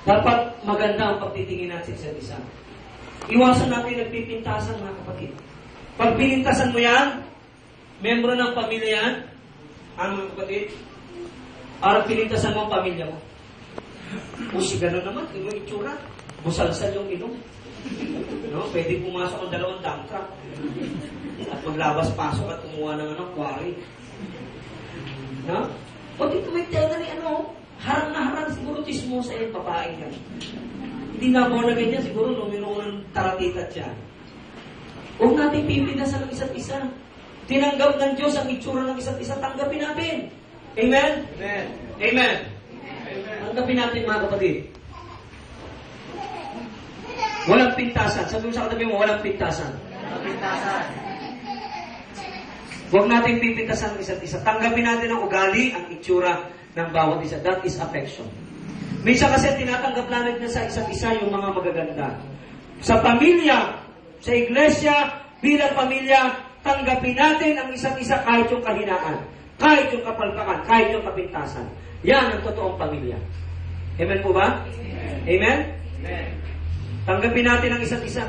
Dapat maganda ang pagtitingin natin sa isa. Iwasan natin nagpipintasan, mga kapatid. Pag pinintasan mo yan, membro ng pamilya yan, mga kapatid, para pinintasan mo ang pamilya mo. O si gano'n naman, yung itsura, busalsal yung ilong. No? Pwede pumasok ang 2 dump truck. At maglabas-pasok at kumuha ng quarry. No? O dito may tela ni harang na harang siguro chismosa yung babae yan. Hindi na born again niya, siguro numino ng taratitat siya. Huwag natin pipinasan ng isa't isa. Tinanggap ng Diyos ang itsura ng isa't isa, tanggapin natin. Amen? Amen. Amen. Tanggapin natin, mga kapatid. Walang pintasan. Sabi mo sa katabi mo, walang pintasan. Walang pintasan. Huwag natin pipintasan ng isa't isa. Tanggapin natin ang ugali, ang itsura ng bawat isa. That is affection. Minsan kasi tinatanggap natin na sa isa't isa yung mga magaganda. Sa pamilya, sa iglesia, bilang pamilya, tanggapin natin ang isa't isa kahit yung kahinaan, kahit yung kapalpakan, kahit yung kapintasan. Yan ang totoong pamilya. Amen po ba? Amen. Amen? Amen. Tanggapin natin ang isa't isa.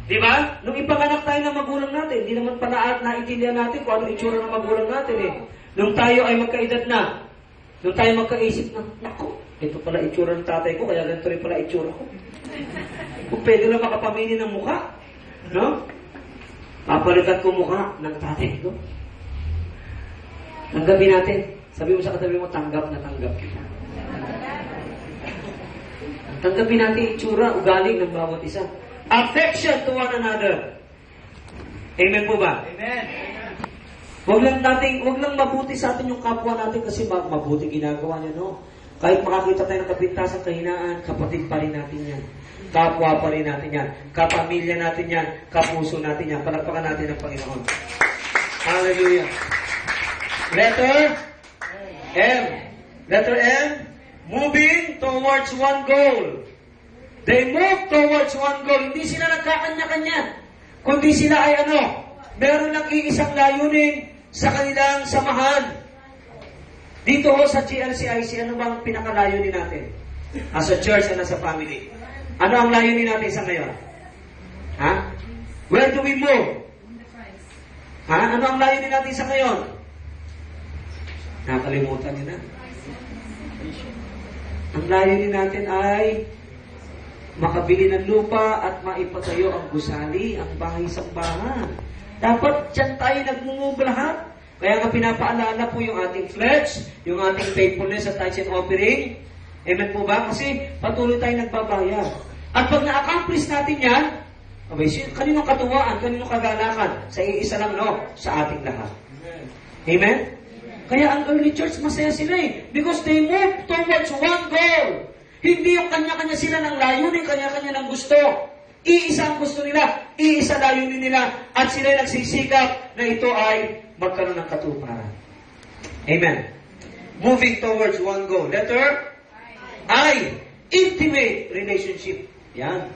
Di ba? Nung ipanganak tayo ng magulang natin, hindi naman pala naintindihan natin kung ano itsura ng magulang natin eh. Nung tayo ay magkaedad na, nung tayo magkaisip na, naku, ito pala itsura ng tatay ko, kaya ganito rin pala itsura ko. Kung pwede lang makapamili ng mukha, no? Papalitan ko mukha ng tatay ko. Tanggapin natin. Sabi mo sa katabi mo, tanggap na tanggap kita. Tanggapin natin itsura, ugali ng bawat isa. Affection to one another. Amen po ba? Amen. Huwag lang mabuti sa atin yung kapwa natin kasi mabuti ginagawa niya, no? Kahit makakita tayo ng kapintasan, kahinaan, kapatid pa rin natin yan. Kapwa pa rin natin yan. Kapamilya natin yan. Kapuso natin yan. Palagpakan natin ang Panginoon. Hallelujah. Letter M. Letter M, moving towards one goal. They move towards one goal. Hindi sila nagkakanya-kanya. Kundi sila ay meron lang iisang layunin sa kanilang samahan. Dito sa GLCIC, ano bang pinakalayunin natin? As a church and as a family. Ano ang layunin natin sa ngayon? Ha? Where do we move? Ha? Ano ang layunin natin sa ngayon? Nakalimutan niyo na. Ang layunin natin ay makabili ng lupa at maipatayo ang gusali, ang bahay-sambahan. Dapat dyan tayo nagmumove lahat. Kaya nga pinapaalala po yung ating pledge, yung ating faithfulness at tithes and offering. Amen po ba? Kasi patuloy tayo nagbabayad. At pag na-accomplish natin yan, kaninong katuwaan, kaninong kagalakan? Sa iisa lang, sa ating lahat. Amen? Kaya ang early church, masaya sila eh. Because they move towards one goal. Hindi yung kanya-kanya sila ng layunin, kanya-kanya ng gusto. Iisa ang gusto nila, iisa layunin nila, at sila nagsisikap na ito ay magkaroon ng katuparan. Amen. Moving towards one goal. Letter I. Intimate relationship. Yan.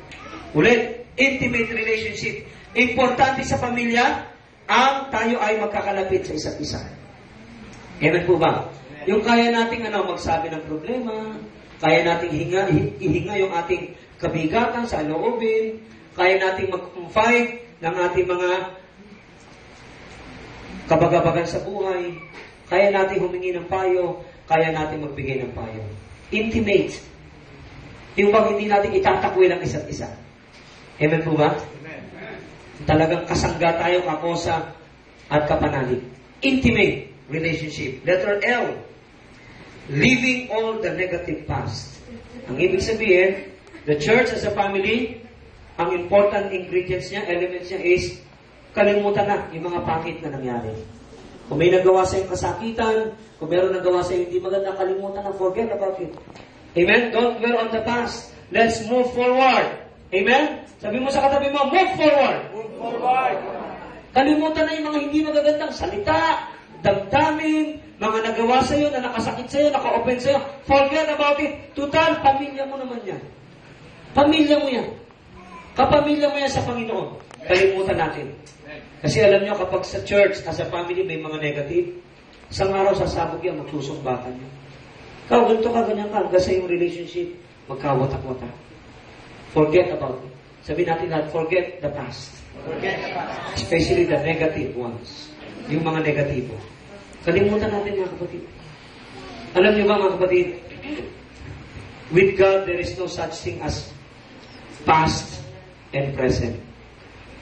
Ulit, intimate relationship. Importante sa pamilya, ang tayo ay magkakalapit sa isa't isa. Amen po ba? Yung kaya nating magsabi ng problema, kaya nating ihinga yung ating kabigatan sa loobin, kaya nating mag-confide ng ating mga kabagabagan sa buhay, kaya nating humingi ng payo, kaya nating magbigay ng payo. Intimate. Yung bang hindi natin itatakwil ang isa't isa. Amen po ba? Amen. Talagang kasangga tayo, kakosa, at kapanalig. Intimate relationship. Letter L. Leaving all the negative past. Ang ibig sabihin, the church as a family, ang important ingredients niya, elements niya is, kalimutan na yung mga pangit na nangyari. Kung may nagawa sa iyong kasakitan, kung meron nagawa sa iyo hindi maganda, kalimutan na, forget about it. Amen? Don't dwell on the past. Let's move forward. Amen? Sabi mo sa katabi mo, move forward. Move forward. Kalimutan na yung mga hindi magagandang salita, damdamin, mga nagawa sa iyo, na nakasakit sa iyo, naka-open sa iyo. Forget about it. Total, pamilya mo naman yan. Pamilya mo yan. Kapamilya mo yan sa Panginoon. Kalimutan natin. Kasi alam nyo, kapag sa church, as a family, may mga negative, isang araw sasabog yan, magsusumbakan nyo. Ikaw, ganito ka, ganyan ka, hanggang sa yung relationship, magkawatak-watak. Forget about it. Sabihin natin lahat, forget the past. Forget the past. Especially the negative ones. Yung mga negatibo. Kalimutan natin mga kapatid. Alam niyo ba mga kapatid, with God, there is no such thing as past and present.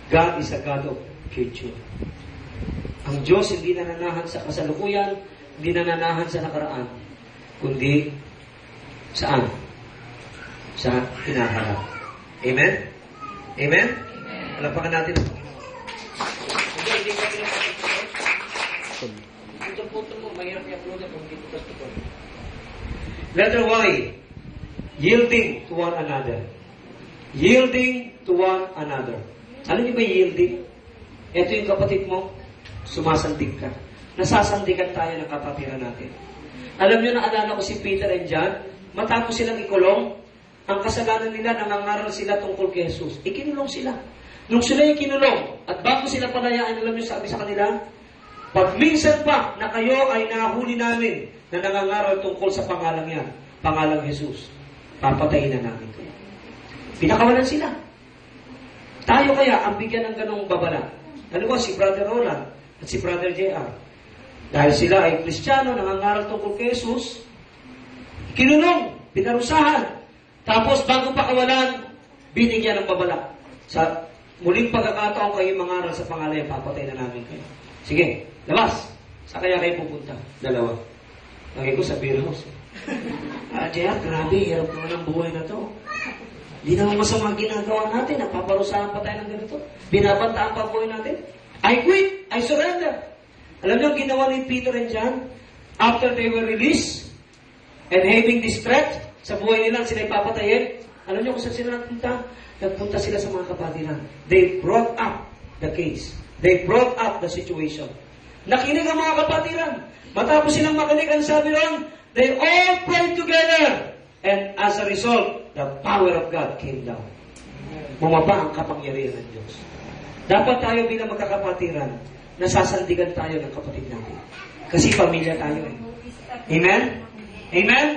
God is a God of future. Ang Diyos hindi nananahan sa kasalukuyan, hindi nananahan sa nakaraan, kundi saan? Sa hinaharap. Amen? Amen? Alapakan natin ang Panginoon. Hindi ka punto mo, mahirap i-upload na kung hindi ko gusto. Letter Y, yielding to one another. Yielding to one another. Alam niyo ba yielding? Ito yung kapatid mo, sumasandig ka. Nasasandigan tayo ng kapatiran natin. Alam niyo, naalala ko si Peter and John, matapos silang ikulong, ang kasalanan nila, nangangaral sila tungkol kay Jesus. Ikinulong sila. Nung sila ikinulong, at bago sila palayaan, alam niyo, sabi sa kanila, pag minsan pa na kayo ay nahuli namin na nangangaral tungkol sa pangalang yan, pangalang Jesus, papatayin na namin kayo. Pinakawalan sila. Tayo kaya ang bigyan ng ganong babala. Ano ba, si Brother Roland at si Brother JR. Dahil sila ay Kristiyano, nangangaral tungkol kay Jesus, kinulong, pinarusahan. Tapos bago pakawalan, binigyan ng babala. Sa muling pagkakataon kayo mangaral sa pangalan yan, papatayin na namin kayo. Sige, labas. Saan kaya kayo pupunta? Dalawa. Lagi ko sa beer house. JR, grabe, hirap naman ang buhay na to. Di naman masama ginagawa natin. Napaparusahan pa tayo ng ganito. Binabantaan pa buhay natin. I quit. I surrender. Alam niyo ang ginawa ni Peter and John? After they were released and having this threat sa buhay nila, sila ipapatayin. Alam niyo kung saan sila nagpunta? Nagpunta sila sa mga kapatiran. They brought up the case. They brought up the situation. Nakinig ang mga kapatiran. Matapos silang makinig, ang sabi ron, they all prayed together. And as a result, the power of God came down. Bumaba ang kapangyarihan ng Diyos. Dapat tayo bilang magkakapatiran, nasasandigan tayo ng kapatid natin. Kasi pamilya tayo eh. Amen? Amen?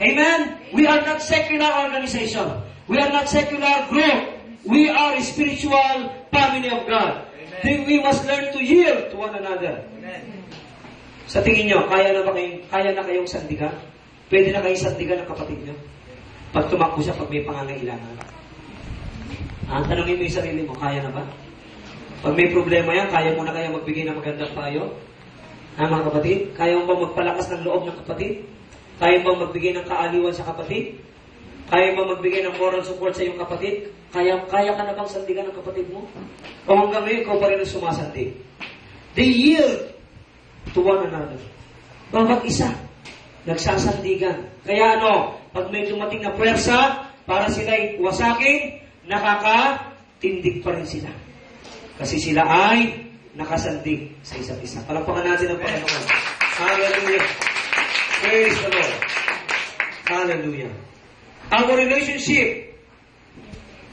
Amen? We are not secular organization. We are not secular group. We are a spiritual family of God. Then we must learn to yield to one another. Sa tingin nyo, kaya na kayong sandigan? Pwede na kayong sandigan ng kapatid nyo? Pag tumakbo siya, pag may pangangailangan. Tanungin mo yung sarili mo, kaya na ba? Pag may problema yan, kaya mo na kaya magbigay ng magandang payo? Mga kapatid? Kaya mo ba magpalakas ng loob ng kapatid? Kaya mo ba magbigay ng kaaliwan sa kapatid? Kaya mo magbigay ng moral support sa iyong kapatid? Kaya ka na bang sandigan ng kapatid mo? O hanggang ngayon, ikaw pa rin ang sumasandig? They yield to one another. Bawat isa, nagsasandigan. Kaya pag may dumating na pwersa, para sila'y wasakin, nakakatindig pa rin sila. Kasi sila ay nakasandig sa isa't isa. Palampakan natin ang Panginoon. Hallelujah. Praise the Lord. Hallelujah. Our relationship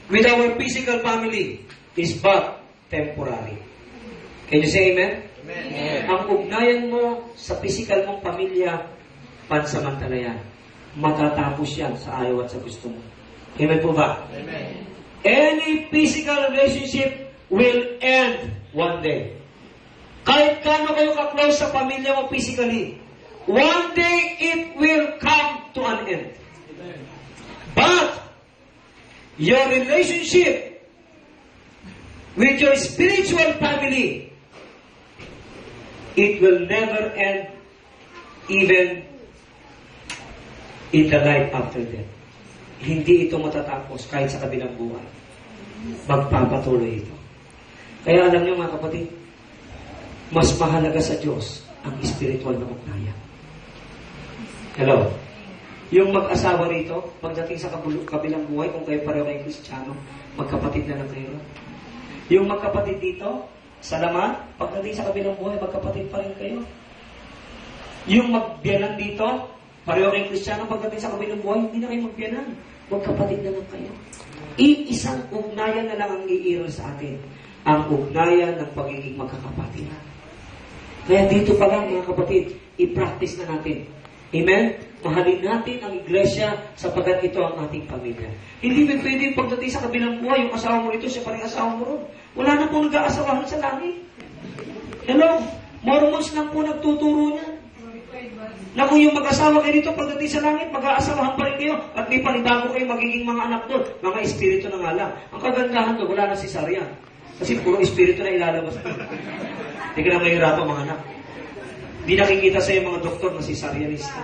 with our physical family is but temporary. Can you say amen? Amen. Ang ugnayan mo sa physical mong pamilya, pansamantala yan. Matatapos yan sa ayaw at sa gusto mo. Amen po ba? Amen. Any physical relationship will end one day. Kahit kano kayo ka-close sa pamilya mo physically, one day it will come to an end. But your relationship with your spiritual family, it will never end even in the life after death. Hindi ito matatapos kahit sa kabilang buwan. Magpapatuloy ito. Kaya alam niyo mga kapatid, mas mahalaga sa Diyos ang spiritual na ugnayan. Hello? Yung mag-asawa rito, pagdating sa kabilang buhay, kung kayo pareho kayo Kristiyano, magkapatid na lang kayo. Yung magkapatid dito, sa laman, pagdating sa kabilang buhay, magkapatid pa rin kayo. Yung magbiyanan dito, pareho kayong Kristiyano, pagdating sa kabilang buhay, hindi na kayo magbiyanan. Magkapatid na lang kayo. Iisang ugnayan na lang ang iiral sa atin. Ang ugnayan ng pagiging magkakapatiran. Kaya dito pa lang, mga kapatid, i-practice na natin. Amen? Mahalin natin ang iglesia sapagkat ito ang ating pamilya. Hindi pa pwede pagdating sa kabilang buhay, yung asawa mo rito, siya pa rin asawa mo ron. Wala na po nag-aasawahan sa langit. Hello? Mormons lang po nagtuturo niya. Na kung yung mag-asawa kayo dito, pagdating sa langit, mag-aasawahan pa rin kayo at may panibago kayo magiging mga anak doon. Mga espiritu na nga lang. Ang kagandahan doon, wala na si Sarian. Kasi puro espiritu na ilalabas. Hindi ka na mahirapan mga anak. Hindi nakikita sa mga doktor na si Sarianista.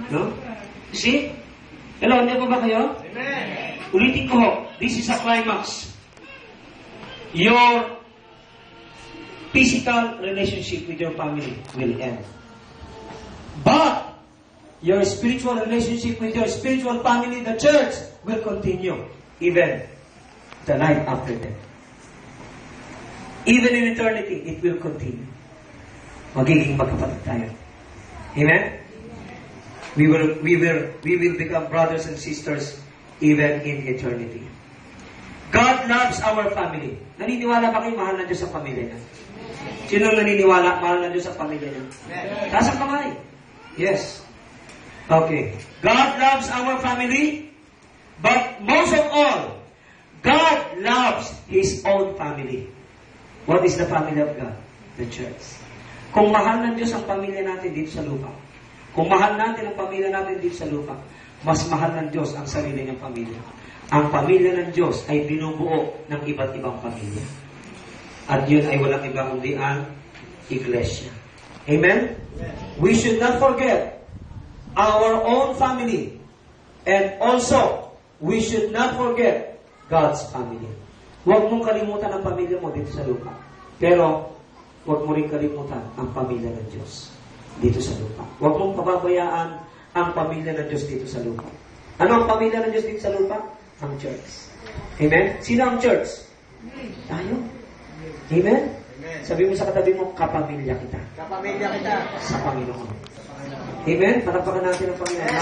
No? See? Hello, hindi po ba kayo? Amen. Ulitin ko ho. This is a climax. Your physical relationship with your family will end. But your spiritual relationship with your spiritual family, the church, will continue even the night after death. Even in eternity, it will continue. Magiging magkapatid tayo. Amen? We will become brothers and sisters even in eternity. God loves our family. Naniniwala ba kayo mahal na Diyos sa pamilya niya? Sino naniniwala mahal na Diyos sa pamilya niya? Taas ang kamay. Yes. Okay. God loves our family, but most of all, God loves His own family. What is the family of God? The church. Kung mahal ng Diyos ang pamilya natin dito sa lupa, kung mahal natin ang pamilya natin dito sa lupa, mas mahal ng Diyos ang sarili niyang pamilya. Ang pamilya ng Diyos ay binubuo ng iba't ibang pamilya. At yun ay walang iba kundi ang iglesia. Amen? We should not forget our own family. And also, we should not forget God's family. Huwag mong kalimutan ang pamilya mo dito sa lupa. Pero, huwag mo rin kalimutan ang pamilya ng Diyos dito sa lupa. Huwag mong pababayaan ang pamilya ng Diyos dito sa lupa. Ano ang pamilya ng Diyos dito sa lupa? Ang church. Amen? Sino ang church? Tayo. Amen? Sabi mo sa katabi mo, kapamilya kita. Kapamilya kita. Sa Panginoon. Amen? Palakpakan natin ang Panginoon.